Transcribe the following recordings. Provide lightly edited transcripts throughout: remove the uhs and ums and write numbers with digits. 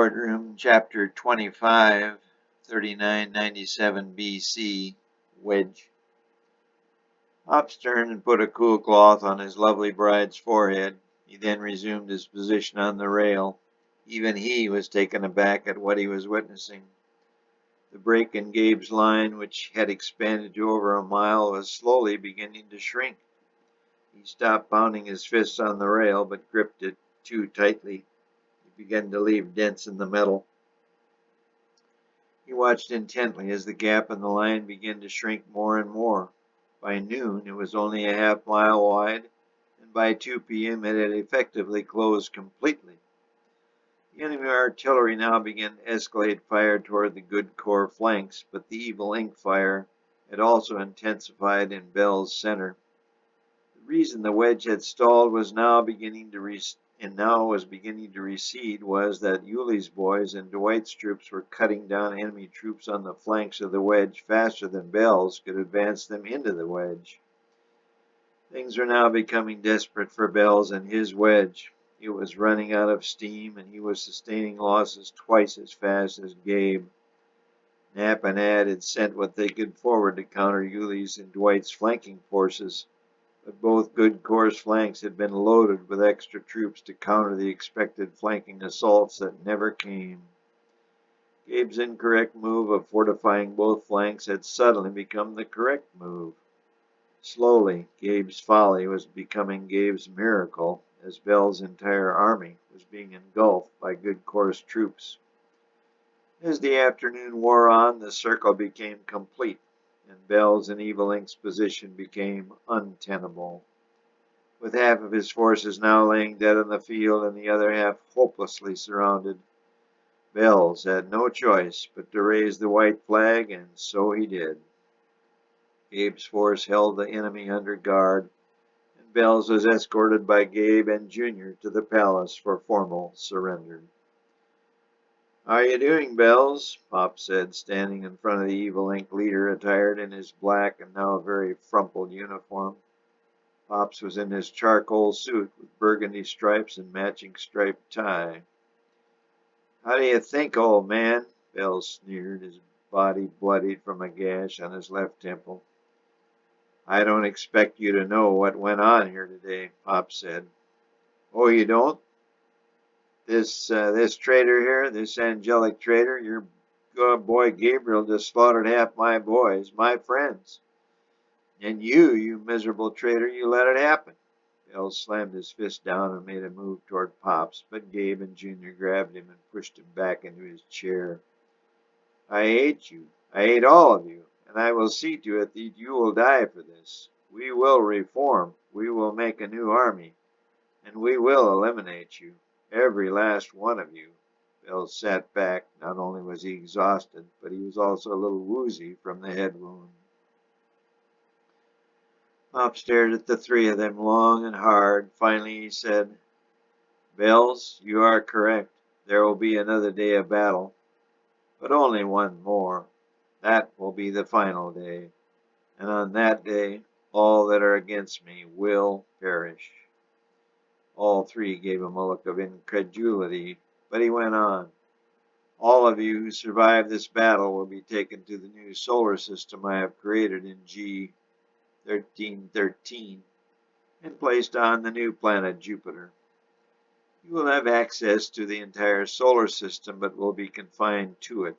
Boardroom, Chapter 25, 3997 BC, Wedge. Pops turned and put a cool cloth on his lovely bride's forehead. He then resumed his position on the rail. Even he was taken aback at what he was witnessing. The break in Gabe's line, which had expanded to over a mile, was slowly beginning to shrink. He stopped pounding his fists on the rail, but gripped it too tightly. He began to leave dents in the metal. He watched intently as the gap in the line began to shrink more and more. By noon it was only a half-mile wide, and by 2 p.m. it had effectively closed completely. The enemy artillery now began to escalate fire toward the good Corps flanks, but the evil ink fire had also intensified in Bell's center. The reason the wedge had stalled was now beginning to recede was that Yuli's boys and Dwight's troops were cutting down enemy troops on the flanks of the wedge faster than Bell's could advance them into the wedge. Things were now becoming desperate for Bell's and his wedge. It was running out of steam, and he was sustaining losses twice as fast as Gabe. Knapp and Ad had sent what they could forward to counter Yuli's and Dwight's flanking forces, but both good Corps' flanks had been loaded with extra troops to counter the expected flanking assaults that never came. Gabe's incorrect move of fortifying both flanks had suddenly become the correct move. Slowly, Gabe's folly was becoming Gabe's miracle, as Bell's entire army was being engulfed by good Corps' troops. As the afternoon wore on, the circle became complete, and Bell's and Evil Ink's position became untenable. With half of his forces now laying dead on the field and the other half hopelessly surrounded, Bell's had no choice but to raise the white flag, and so he did. Gabe's force held the enemy under guard, and Bell's was escorted by Gabe and Junior to the palace for formal surrender. "How are you doing, Bells?" Pop said, standing in front of the Evil Ink leader attired in his black and now very frumpled uniform. Pops was in his charcoal suit with burgundy stripes and matching striped tie. "How do you think, old man?" Bells sneered, his body bloodied from a gash on his left temple. "I don't expect you to know what went on here today," Pop said. "Oh, you don't? This traitor here, this angelic traitor, your boy Gabriel just slaughtered half my boys, my friends. And you miserable traitor, you let it happen." Bill slammed his fist down and made a move toward Pops, but Gabe and Junior grabbed him and pushed him back into his chair. "I hate you. I hate all of you, and I will see to it that you will die for this. We will reform. We will make a new army, and we will eliminate you. Every last one of you." Bill sat back. Not only was he exhausted, but he was also a little woozy from the head wound. Pop stared at the three of them long and hard. Finally he said, "Bells, you are correct. There will be another day of battle, but only one more. That will be the final day, and on that day all that are against me will perish." All three gave him a look of incredulity, but he went on. "All of you who survive this battle will be taken to the new solar system I have created in G 1313 and placed on the new planet Jupiter. You will have access to the entire solar system, but will be confined to it.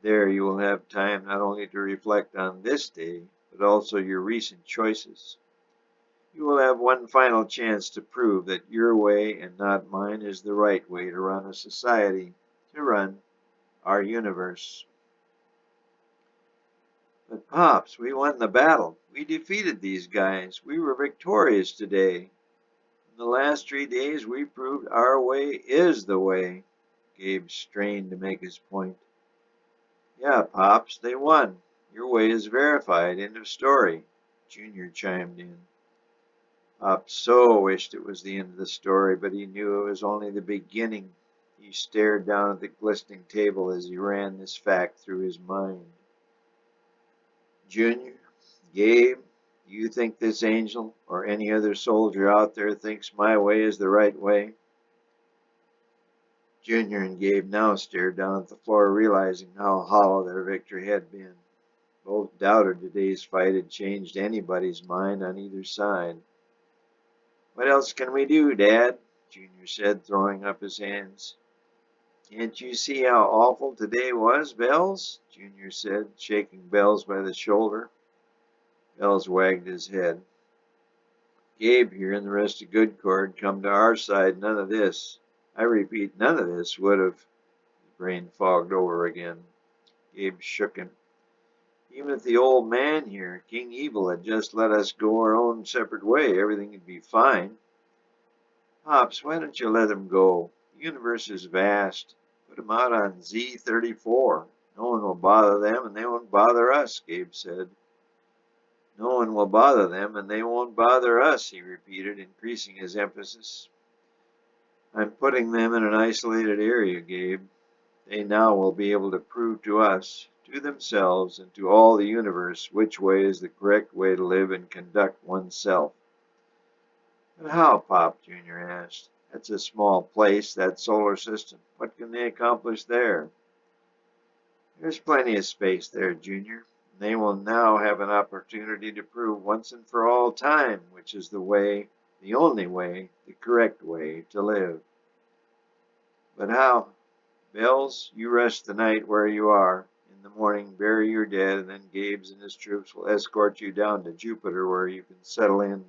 There you will have time not only to reflect on this day, but also your recent choices. You will have one final chance to prove that your way and not mine is the right way to run a society, to run our universe." "But Pops, we won the battle. We defeated these guys. We were victorious today. In the last 3 days we proved our way is the way." Gabe strained to make his point. "Yeah, Pops, they won. Your way is verified. End of story," Junior chimed in. Pop so wished it was the end of the story, but he knew it was only the beginning. He stared down at the glistening table as he ran this fact through his mind. "Junior, Gabe, do you think this angel or any other soldier out there thinks my way is the right way?" Junior and Gabe now stared down at the floor, realizing how hollow their victory had been. Both doubted today's fight had changed anybody's mind on either side. "What else can we do, Dad?" Junior said, throwing up his hands. "Can't you see how awful today was, Bells?" Junior said, shaking Bells by the shoulder. Bells wagged his head. "Gabe here and the rest of Goodcord come to our side. None of this. I repeat, none of this would have—" His brain fogged over again. Gabe shook him. "Even if the old man here, King Evil, had just let us go our own separate way, everything would be fine. Pops, why don't you let them go? The universe is vast. Put them out on Z34. No one will bother them, and they won't bother us," Gabe said. "No one will bother them, and they won't bother us," he repeated, increasing his emphasis. "I'm putting them in an isolated area, Gabe. They now will be able to prove to us, to themselves, and to all the universe which way is the correct way to live and conduct oneself." "But how, Pop?" Junior asked. "That's a small place, that solar system. What can they accomplish there?" "There's plenty of space there, Junior. They will now have an opportunity to prove once and for all time which is the way, the only way, the correct way to live." "But how?" "Bells, you rest the night where you are. In the morning bury your dead, and then Gabe's and his troops will escort you down to Jupiter where you can settle in."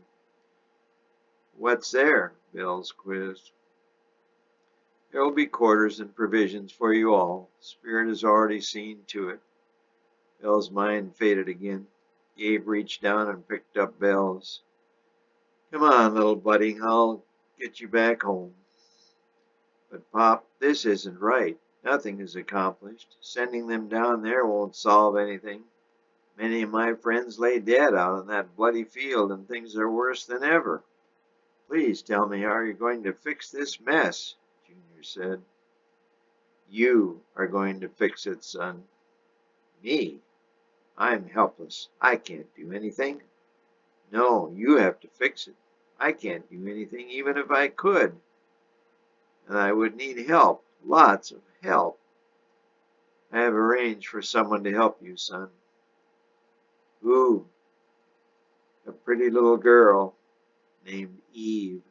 "What's there?" Bells quizzed. "There will be quarters and provisions for you all. Spirit has already seen to it." Bells' mind faded again. Gabe reached down and picked up Bells. "Come on, little buddy. I'll get you back home." "But, Pop, this isn't right. Nothing is accomplished. Sending them down there won't solve anything. Many of my friends lay dead out on that bloody field, and things are worse than ever. Please tell me how you're going to fix this mess," Junior said. "You are going to fix it, son." "Me? I'm helpless. I can't do anything." "No, you have to fix it. I can't do anything even if I could. And I would need help, lots of help. I have arranged for someone to help you, son." "Who?" "A pretty little girl named Eve."